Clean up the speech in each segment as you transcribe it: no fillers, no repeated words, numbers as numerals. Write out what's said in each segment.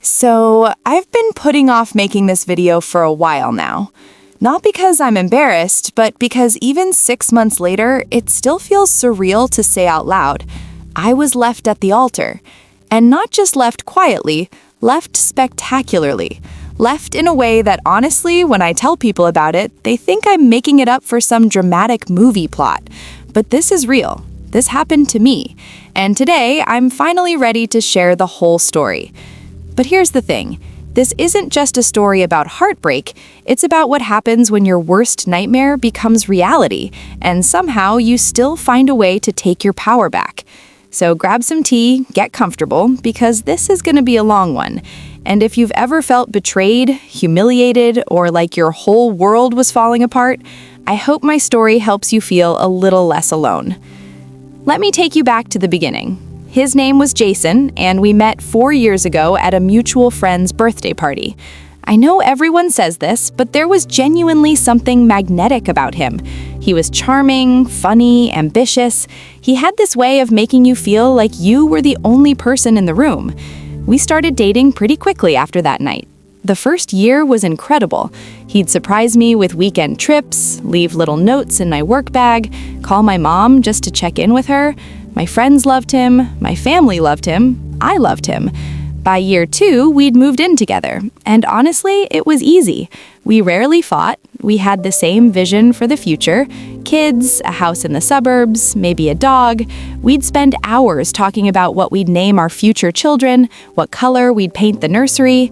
So, I've been putting off making this video for a while now. Not because I'm embarrassed, but because even 6 months later, it still feels surreal to say out loud, I was left at the altar. And not just left quietly, left spectacularly. Left in a way that honestly, when I tell people about it, they think I'm making it up for some dramatic movie plot. But this is real. This happened to me. And today, I'm finally ready to share the whole story. But here's the thing. This isn't just a story about heartbreak, it's about what happens when your worst nightmare becomes reality, and somehow you still find a way to take your power back. So grab some tea, get comfortable, because this is going to be a long one. And if you've ever felt betrayed, humiliated, or like your whole world was falling apart, I hope my story helps you feel a little less alone. Let me take you back to the beginning. His name was Jason, and we met 4 years ago at a mutual friend's birthday party. I know everyone says this, but there was genuinely something magnetic about him. He was charming, funny, ambitious. He had this way of making you feel like you were the only person in the room. We started dating pretty quickly after that night. The first year was incredible. He'd surprise me with weekend trips, leave little notes in my work bag, call my mom just to check in with her. My friends loved him, my family loved him, I loved him. By year 2, we'd moved in together, and honestly, it was easy. We rarely fought, we had the same vision for the future, kids, a house in the suburbs, maybe a dog. We'd spend hours talking about what we'd name our future children, what color we'd paint the nursery.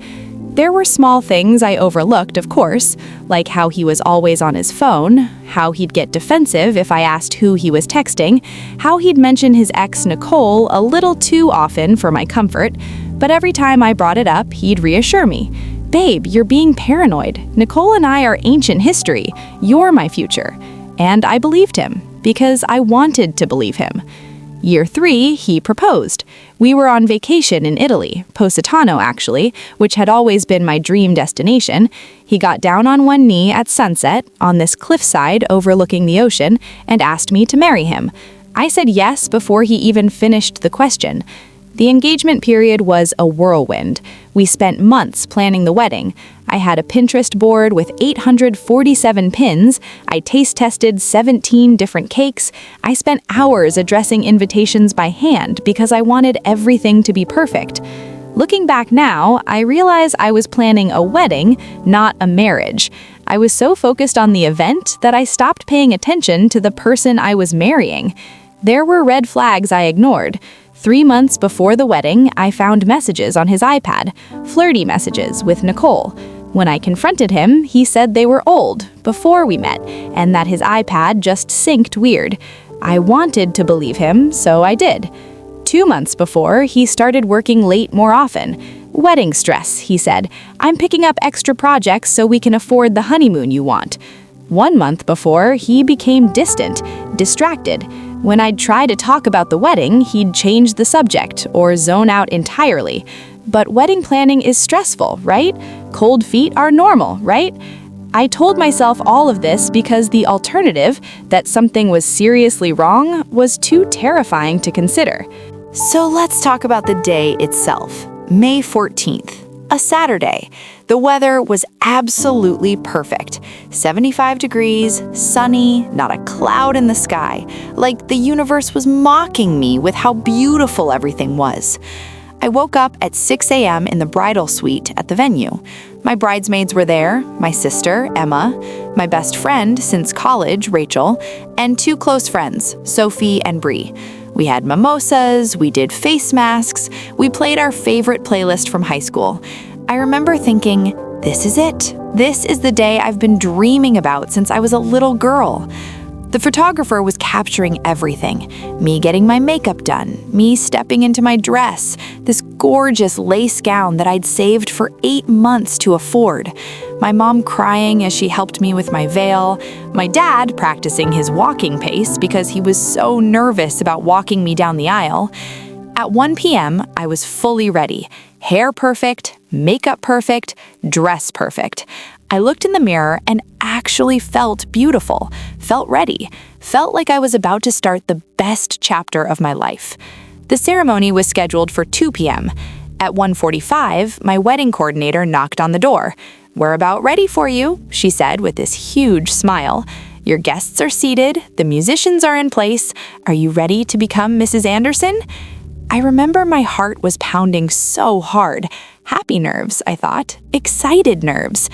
There were small things I overlooked, of course, like how he was always on his phone, how he'd get defensive if I asked who he was texting, how he'd mention his ex Nicole a little too often for my comfort, but every time I brought it up, he'd reassure me. Babe, you're being paranoid. Nicole and I are ancient history. You're my future. And I believed him, because I wanted to believe him. Year 3, he proposed. We were on vacation in Italy, Positano actually, which had always been my dream destination. He got down on one knee at sunset, on this cliffside overlooking the ocean, and asked me to marry him. I said yes before he even finished the question. The engagement period was a whirlwind. We spent months planning the wedding. I had a Pinterest board with 847 pins. I taste tested 17 different cakes. I spent hours addressing invitations by hand because I wanted everything to be perfect. Looking back now, I realize I was planning a wedding, not a marriage. I was so focused on the event that I stopped paying attention to the person I was marrying. There were red flags I ignored. 3 months before the wedding, I found messages on his iPad, flirty messages with Nicole. When I confronted him, he said they were old, before we met, and that his iPad just synced weird. I wanted to believe him, so I did. 2 months before, he started working late more often. Wedding stress, he said. I'm picking up extra projects so we can afford the honeymoon you want. 1 month before, he became distant, distracted. When I'd try to talk about the wedding, he'd change the subject or zone out entirely. But wedding planning is stressful, right? Cold feet are normal, right? I told myself all of this because the alternative, that something was seriously wrong, was too terrifying to consider. So let's talk about the day itself. May 14th, a Saturday. The weather was absolutely perfect. 75 degrees, sunny, not a cloud in the sky. Like the universe was mocking me with how beautiful everything was. I woke up at 6 a.m. in the bridal suite at the venue. My bridesmaids were there, my sister, Emma, my best friend since college, Rachel, and 2 close friends, Sophie and Bree. We had mimosas, we did face masks, we played our favorite playlist from high school. I remember thinking, this is it. This is the day I've been dreaming about since I was a little girl. The photographer was capturing everything. Me getting my makeup done, me stepping into my dress, this gorgeous lace gown that I'd saved for 8 months to afford. My mom crying as she helped me with my veil. My dad practicing his walking pace because he was so nervous about walking me down the aisle. At 1 p.m., I was fully ready. Hair perfect, makeup perfect, dress perfect. I looked in the mirror and actually felt beautiful, felt ready, felt like I was about to start the best chapter of my life. The ceremony was scheduled for 2 p.m. At 1:45, my wedding coordinator knocked on the door. "We're about ready for you," she said with this huge smile. "Your guests are seated, the musicians are in place. Are you ready to become Mrs. Anderson?" I remember my heart was pounding so hard. Happy nerves, I thought. Excited nerves.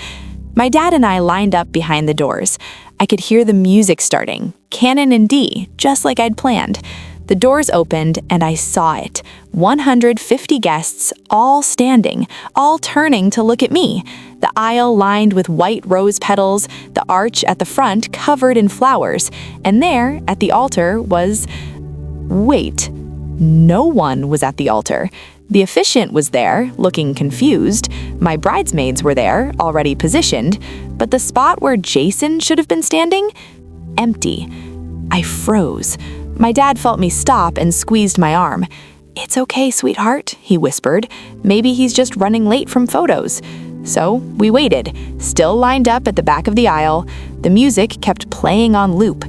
My dad and I lined up behind the doors. I could hear the music starting, canon in D, just like I'd planned. The doors opened and I saw it. 150 guests, all standing, all turning to look at me. The aisle lined with white rose petals, the arch at the front covered in flowers, and there, at the altar, was... Wait, no one was at the altar. The officiant was there, looking confused. My bridesmaids were there, already positioned, but the spot where Jason should have been standing? Empty. I froze. My dad felt me stop and squeezed my arm. "It's okay, sweetheart," he whispered. "Maybe he's just running late from photos." So we waited, still lined up at the back of the aisle. The music kept playing on loop.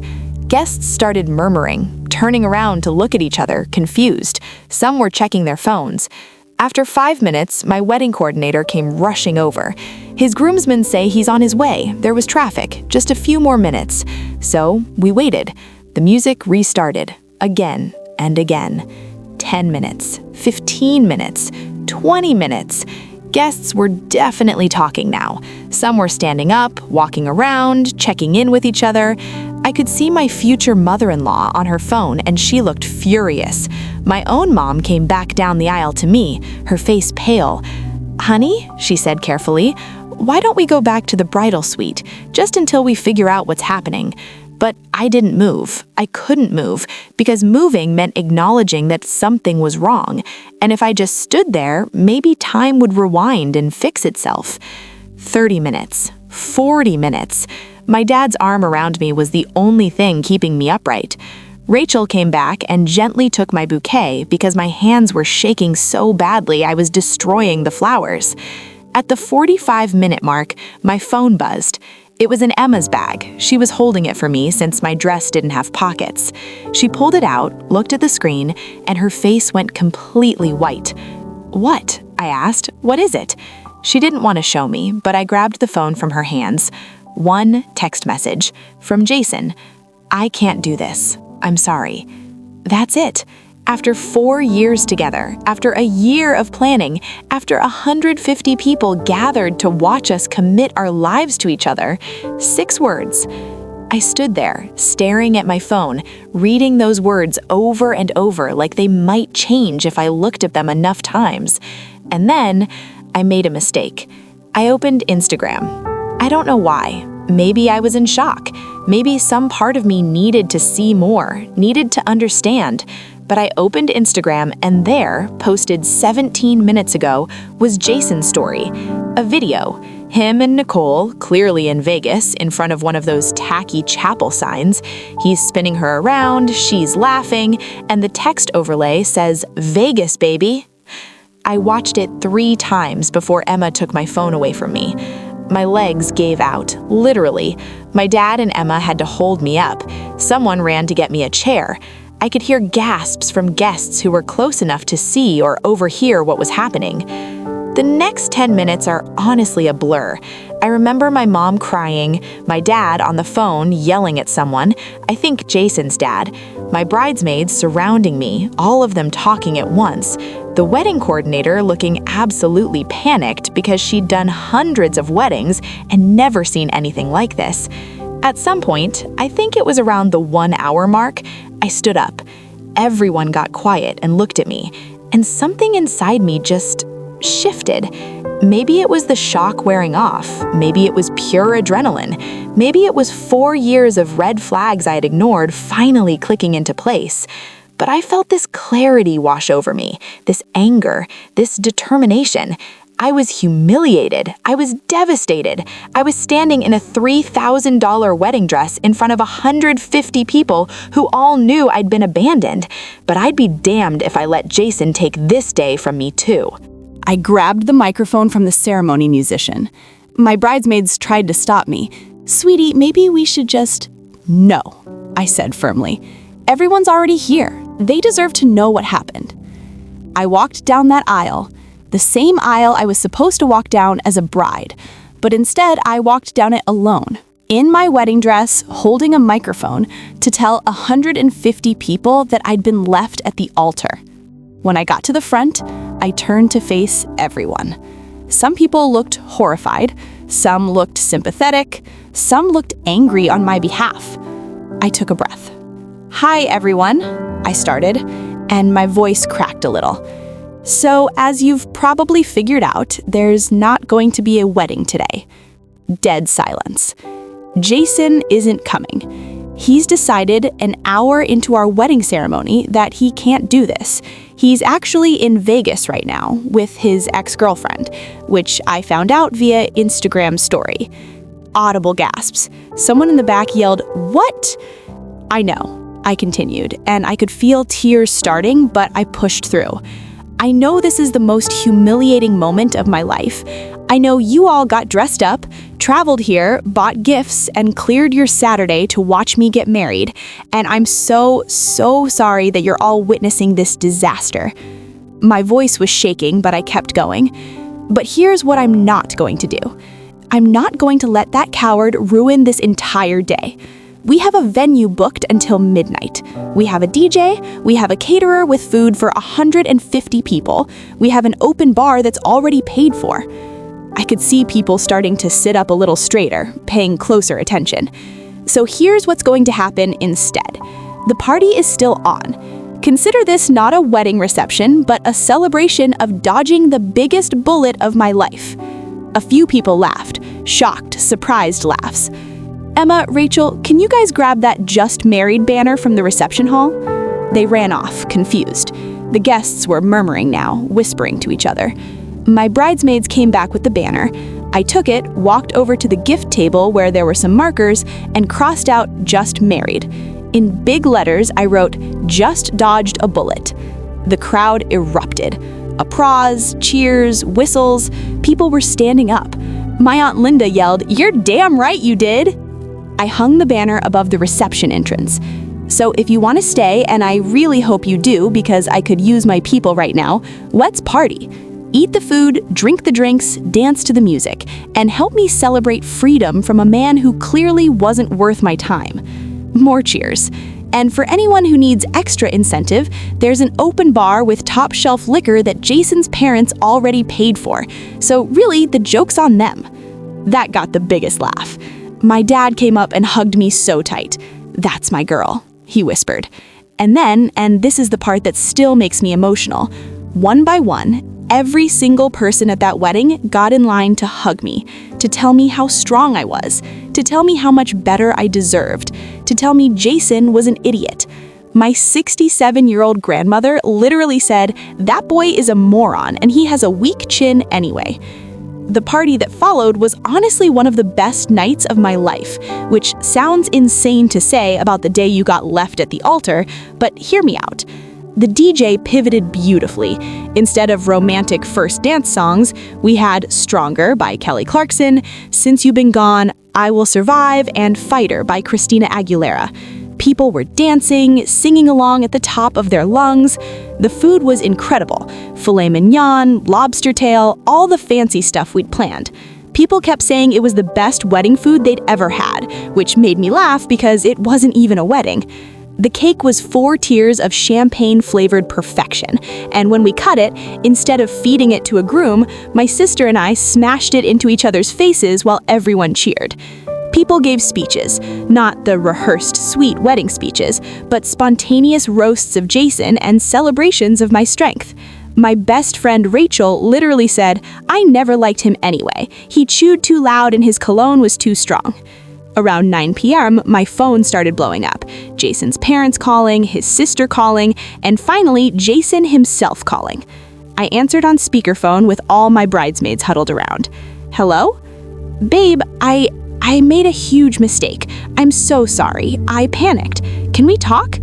Guests started murmuring, turning around to look at each other, confused. Some were checking their phones. After 5 minutes, my wedding coordinator came rushing over. His groomsmen say he's on his way. There was traffic, just a few more minutes. So we waited. The music restarted, again and again. 10 minutes, 15 minutes, 20 minutes. Guests were definitely talking now. Some were standing up, walking around, checking in with each other. I could see my future mother-in-law on her phone, and she looked furious. My own mom came back down the aisle to me, her face pale. "Honey," she said carefully, "why don't we go back to the bridal suite, just until we figure out what's happening?" But I didn't move. I couldn't move, because moving meant acknowledging that something was wrong. And if I just stood there, maybe time would rewind and fix itself. 30 minutes. 40 minutes. My dad's arm around me was the only thing keeping me upright. Rachel came back and gently took my bouquet because my hands were shaking so badly I was destroying the flowers. At the 45-minute mark, my phone buzzed. It was in Emma's bag. She was holding it for me since my dress didn't have pockets. She pulled it out, looked at the screen, and her face went completely white. "What?" I asked. "What is it?" She didn't want to show me, but I grabbed the phone from her hands. One text message from Jason. "I can't do this. I'm sorry." That's it. After 4 years together, after a year of planning, after 150 people gathered to watch us commit our lives to each other, 6 words. I stood there, staring at my phone, reading those words over and over like they might change if I looked at them enough times. And then I made a mistake. I opened Instagram. I don't know why. Maybe I was in shock. Maybe some part of me needed to see more, needed to understand. But I opened Instagram, and there, posted 17 minutes ago, was Jason's story. A video. Him and Nicole, clearly in Vegas, in front of one of those tacky chapel signs. He's spinning her around, she's laughing, and the text overlay says, "Vegas, baby." I watched it 3 times before Emma took my phone away from me. My legs gave out, literally. My dad and Emma had to hold me up. Someone ran to get me a chair. I could hear gasps from guests who were close enough to see or overhear what was happening. The next 10 minutes are honestly a blur. I remember my mom crying, my dad on the phone yelling at someone, I think Jason's dad, my bridesmaids surrounding me, all of them talking at once, the wedding coordinator looking absolutely panicked because she'd done hundreds of weddings and never seen anything like this. At some point, I think it was around the 1-hour mark, I stood up. Everyone got quiet and looked at me, and something inside me just shifted. Maybe it was the shock wearing off. Maybe it was pure adrenaline. Maybe it was 4 years of red flags I had ignored finally clicking into place. But I felt this clarity wash over me, this anger, this determination. I was humiliated. I was devastated. I was standing in a $3,000 wedding dress in front of 150 people who all knew I'd been abandoned. But I'd be damned if I let Jason take this day from me too. I grabbed the microphone from the ceremony musician. My bridesmaids tried to stop me. "Sweetie, maybe we should just..." "No," I said firmly. "Everyone's already here. They deserve to know what happened." I walked down that aisle. the same aisle I was supposed to walk down as a bride, but instead I walked down it alone, in my wedding dress, holding a microphone to tell 150 people that I'd been left at the altar. When I got to the front, I turned to face everyone. Some people looked horrified, some looked sympathetic, some looked angry on my behalf. I took a breath. "Hi, everyone," I started, and my voice cracked a little. "So, as you've probably figured out, there's not going to be a wedding today." Dead silence. Jason isn't coming. He's decided an hour into our wedding ceremony that he can't do this. He's actually in Vegas right now with his ex-girlfriend, which I found out via Instagram story. Audible gasps. Someone in the back yelled, "What?" "I know," I continued, and I could feel tears starting, but I pushed through. "I know this is the most humiliating moment of my life. I know you all got dressed up, traveled here, bought gifts, and cleared your Saturday to watch me get married, and I'm so sorry that you're all witnessing this disaster." My voice was shaking, but I kept going. "But here's what I'm not going to do. I'm not going to let that coward ruin this entire day. We have a venue booked until midnight. We have a DJ, we have a caterer with food for 150 people, we have an open bar that's already paid for." I could see people starting to sit up a little straighter, paying closer attention. "So here's what's going to happen instead. The party is still on. Consider this not a wedding reception, but a celebration of dodging the biggest bullet of my life." A few people laughed, shocked, surprised laughs. "Emma, Rachel, can you guys grab that just married banner from the reception hall?" They ran off, confused. The guests were murmuring now, whispering to each other. My bridesmaids came back with the banner. I took it, walked over to the gift table where there were some markers, and crossed out "just married." In big letters, I wrote, "Just dodged a bullet." The crowd erupted. Applause, cheers, whistles. People were standing up. My Aunt Linda yelled, "You're damn right you did!" I hung the banner above the reception entrance. "So if you want to stay, and I really hope you do because I could use my people right now, let's party. Eat the food, drink the drinks, dance to the music, and help me celebrate freedom from a man who clearly wasn't worth my time." More cheers. "And for anyone who needs extra incentive, there's an open bar with top-shelf liquor that Jason's parents already paid for. So really, the joke's on them." That got the biggest laugh. My dad came up and hugged me so tight. "That's my girl," he whispered. And then, and this is the part that still makes me emotional, one by one, every single person at that wedding got in line to hug me, to tell me how strong I was, to tell me how much better I deserved, to tell me Jason was an idiot. My 67-year-old grandmother literally said, "That boy is a moron and he has a weak chin anyway." The party that followed was honestly one of the best nights of my life, which sounds insane to say about the day you got left at the altar, but hear me out. The DJ pivoted beautifully. Instead of romantic first dance songs, we had Stronger by Kelly Clarkson, Since You've Been Gone, I Will Survive, and Fighter by Christina Aguilera. People were dancing, singing along at the top of their lungs. The food was incredible. Filet mignon, lobster tail, all the fancy stuff we'd planned. People kept saying it was the best wedding food they'd ever had, which made me laugh because it wasn't even a wedding. The cake was 4 tiers of champagne-flavored perfection, and when we cut it, instead of feeding it to a groom, my sister and I smashed it into each other's faces while everyone cheered. People gave speeches, not the rehearsed sweet wedding speeches, but spontaneous roasts of Jason and celebrations of my strength. My best friend Rachel literally said, "I never liked him anyway. He chewed too loud and his cologne was too strong." Around 9 p.m., my phone started blowing up. Jason's parents calling, his sister calling, and finally, Jason himself calling. I answered on speakerphone with all my bridesmaids huddled around. "Hello? Babe, I made a huge mistake. I'm so sorry. I panicked. Can we talk?"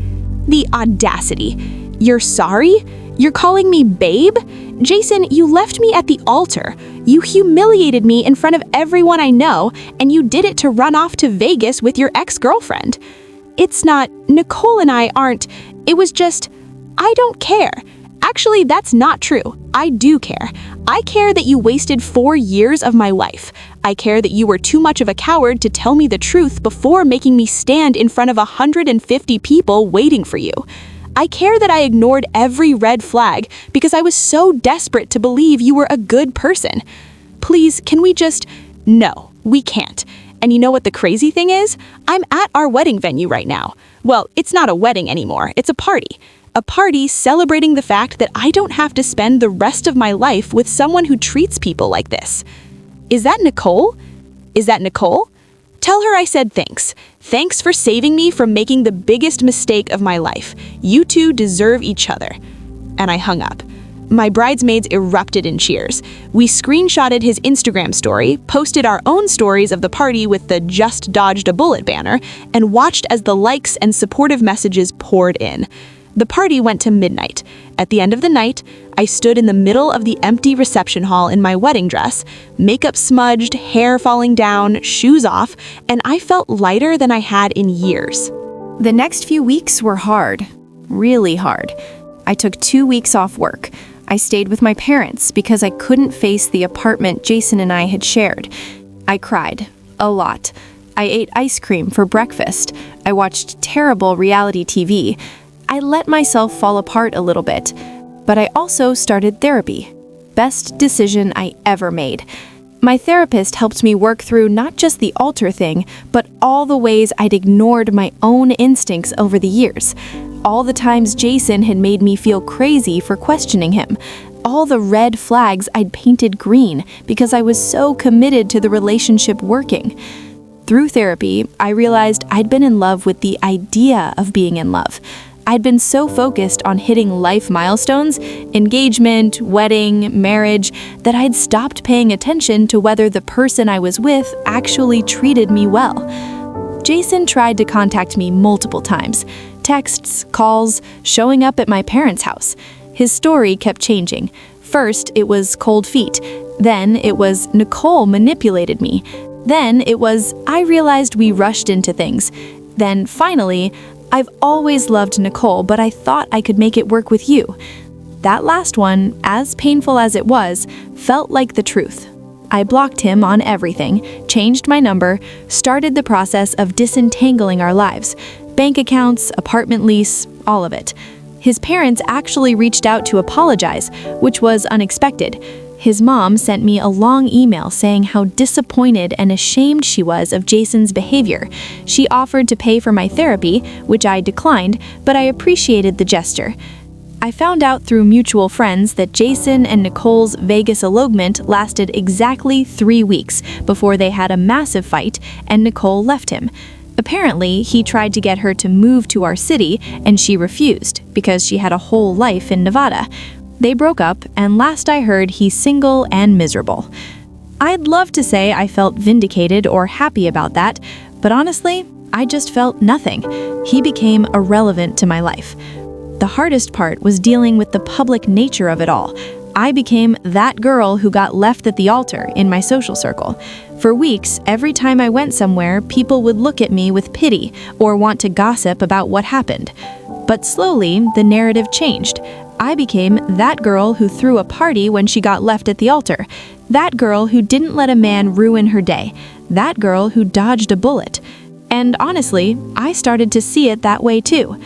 The audacity. "You're sorry? You're calling me babe? Jason, you left me at the altar. You humiliated me in front of everyone I know, and you did it to run off to Vegas with your ex-girlfriend." "It's not, Nicole and I aren't, it was just, I don't care. Actually, that's not true. I do care. I care that you wasted 4 years of my life. I care that you were too much of a coward to tell me the truth before making me stand in front of 150 people waiting for you. I care that I ignored every red flag because I was so desperate to believe you were a good person. Please, can we just... No, we can't. And you know what the crazy thing is? I'm at our wedding venue right now. Well, it's not a wedding anymore, it's a party. A party celebrating the fact that I don't have to spend the rest of my life with someone who treats people like this. Is that Nicole? Is that Nicole? Tell her I said thanks. Thanks for saving me from making the biggest mistake of my life. You two deserve each other. And I hung up. My bridesmaids erupted in cheers. We screenshotted his Instagram story, posted our own stories of the party with the "Just Dodged a Bullet" banner, and watched as the likes and supportive messages poured in. The party went to midnight. At the end of the night, I stood in the middle of the empty reception hall in my wedding dress, makeup smudged, hair falling down, shoes off, and I felt lighter than I had in years. The next few weeks were hard. Really hard. I took 2 weeks off work. I stayed with my parents because I couldn't face the apartment Jason and I had shared. I cried. A lot. I ate ice cream for breakfast. I watched terrible reality TV. I let myself fall apart a little bit, but I also started therapy. Best decision I ever made. My therapist helped me work through not just the altar thing, but all the ways I'd ignored my own instincts over the years. All the times Jason had made me feel crazy for questioning him. All the red flags I'd painted green because I was so committed to the relationship working. Through therapy, I realized I'd been in love with the idea of being in love. I'd been so focused on hitting life milestones, engagement, wedding, marriage, that I'd stopped paying attention to whether the person I was with actually treated me well. Jason tried to contact me multiple times. Texts, calls, showing up at my parents' house. His story kept changing. First, it was cold feet. Then, it was Nicole manipulated me. Then, it was I realized we rushed into things. Then, finally, I've always loved Nicole, but I thought I could make it work with you. That last one, as painful as it was, felt like the truth. I blocked him on everything, changed my number, started the process of disentangling our lives. Bank accounts, apartment lease, all of it. His parents actually reached out to apologize, which was unexpected. His mom sent me a long email saying how disappointed and ashamed she was of Jason's behavior. She offered to pay for my therapy, which I declined, but I appreciated the gesture. I found out through mutual friends that Jason and Nicole's Vegas elopement lasted exactly 3 weeks before they had a massive fight and Nicole left him. Apparently, he tried to get her to move to our city and she refused because she had a whole life in Nevada. They broke up, and last I heard, he's single and miserable. I'd love to say I felt vindicated or happy about that, but honestly, I just felt nothing. He became irrelevant to my life. The hardest part was dealing with the public nature of it all. I became that girl who got left at the altar in my social circle. For weeks, every time I went somewhere, people would look at me with pity or want to gossip about what happened. But slowly, the narrative changed. I became that girl who threw a party when she got left at the altar. That girl who didn't let a man ruin her day. That girl who dodged a bullet. And honestly, I started to see it that way too.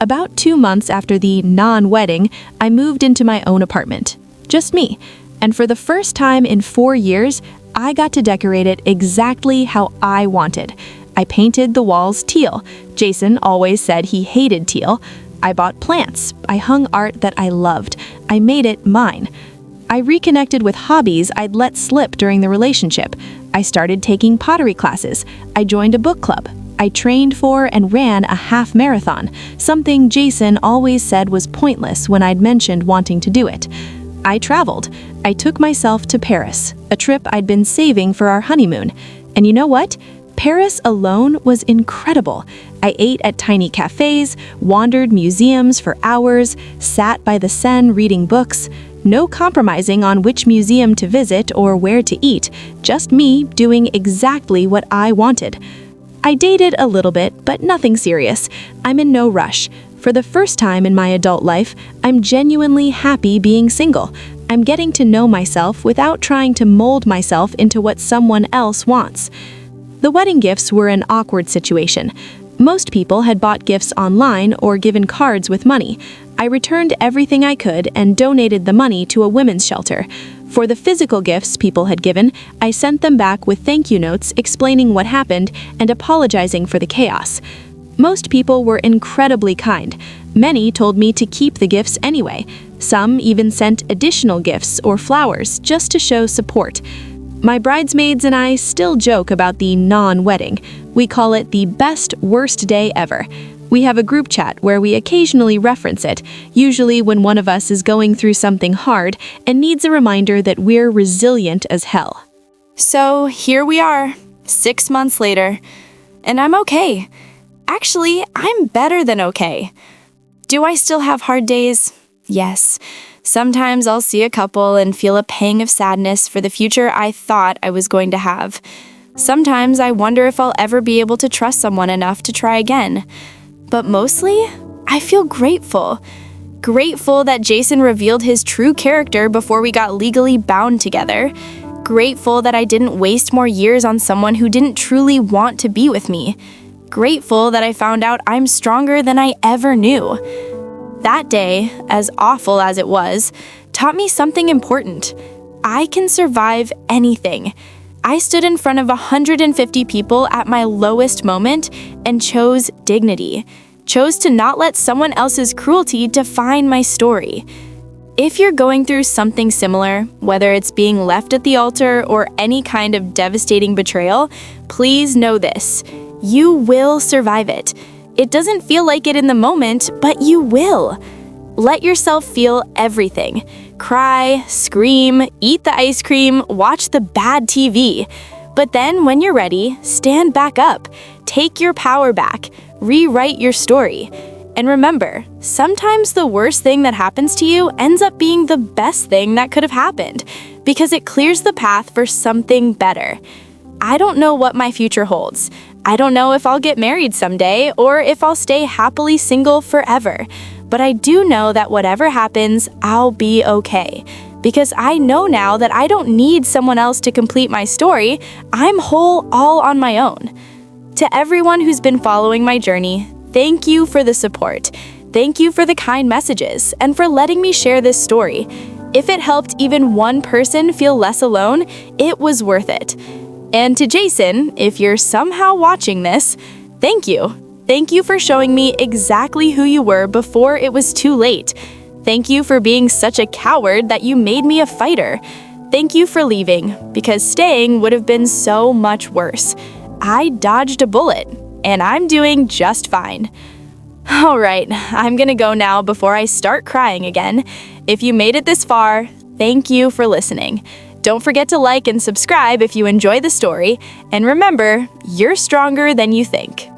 About 2 months after the non-wedding, I moved into my own apartment. Just me. And for the first time in 4 years, I got to decorate it exactly how I wanted. I painted the walls teal. Jason always said he hated teal. I bought plants. I hung art that I loved. I made it mine. I reconnected with hobbies I'd let slip during the relationship. I started taking pottery classes. I joined a book club. I trained for and ran a half marathon, something Jason always said was pointless when I'd mentioned wanting to do it. I traveled. I took myself to Paris, a trip I'd been saving for our honeymoon. And you know what? Paris alone was incredible. I ate at tiny cafes, wandered museums for hours, sat by the Seine reading books. No compromising on which museum to visit or where to eat, just me doing exactly what I wanted. I dated a little bit, but nothing serious. I'm in no rush. For the first time in my adult life, I'm genuinely happy being single. I'm getting to know myself without trying to mold myself into what someone else wants. The wedding gifts were an awkward situation. Most people had bought gifts online or given cards with money. I returned everything I could and donated the money to a women's shelter. For the physical gifts people had given, I sent them back with thank you notes explaining what happened and apologizing for the chaos. Most people were incredibly kind. Many told me to keep the gifts anyway. Some even sent additional gifts or flowers just to show support. My bridesmaids and I still joke about the non-wedding. We call it the best worst day ever. We have a group chat where we occasionally reference it, usually when one of us is going through something hard and needs a reminder that we're resilient as hell. So here we are, 6 months later, and I'm okay. Actually, I'm better than okay. Do I still have hard days? Yes. Sometimes I'll see a couple and feel a pang of sadness for the future I thought I was going to have. Sometimes I wonder if I'll ever be able to trust someone enough to try again. But mostly, I feel grateful. Grateful that Jason revealed his true character before we got legally bound together. Grateful that I didn't waste more years on someone who didn't truly want to be with me. Grateful that I found out I'm stronger than I ever knew. That day, as awful as it was, taught me something important. I can survive anything. I stood in front of 150 people at my lowest moment and chose dignity. Chose to not let someone else's cruelty define my story. If you're going through something similar, whether it's being left at the altar or any kind of devastating betrayal, please know this. You will survive it. It doesn't feel like it in the moment, but you will. Let yourself feel everything. Cry, scream, eat the ice cream, watch the bad TV. But then when you're ready, stand back up. Take your power back. Rewrite your story. And remember, sometimes the worst thing that happens to you ends up being the best thing that could have happened, because it clears the path for something better. I don't know what my future holds. I don't know if I'll get married someday or if I'll stay happily single forever. But I do know that whatever happens, I'll be okay. Because I know now that I don't need someone else to complete my story. I'm whole all on my own. To everyone who's been following my journey, thank you for the support. Thank you for the kind messages and for letting me share this story. If it helped even one person feel less alone, it was worth it. And to Jason, if you're somehow watching this, thank you. Thank you for showing me exactly who you were before it was too late. Thank you for being such a coward that you made me a fighter. Thank you for leaving, because staying would have been so much worse. I dodged a bullet, and I'm doing just fine. All right, I'm gonna go now before I start crying again. If you made it this far, thank you for listening. Don't forget to like and subscribe if you enjoy the story, and remember, you're stronger than you think.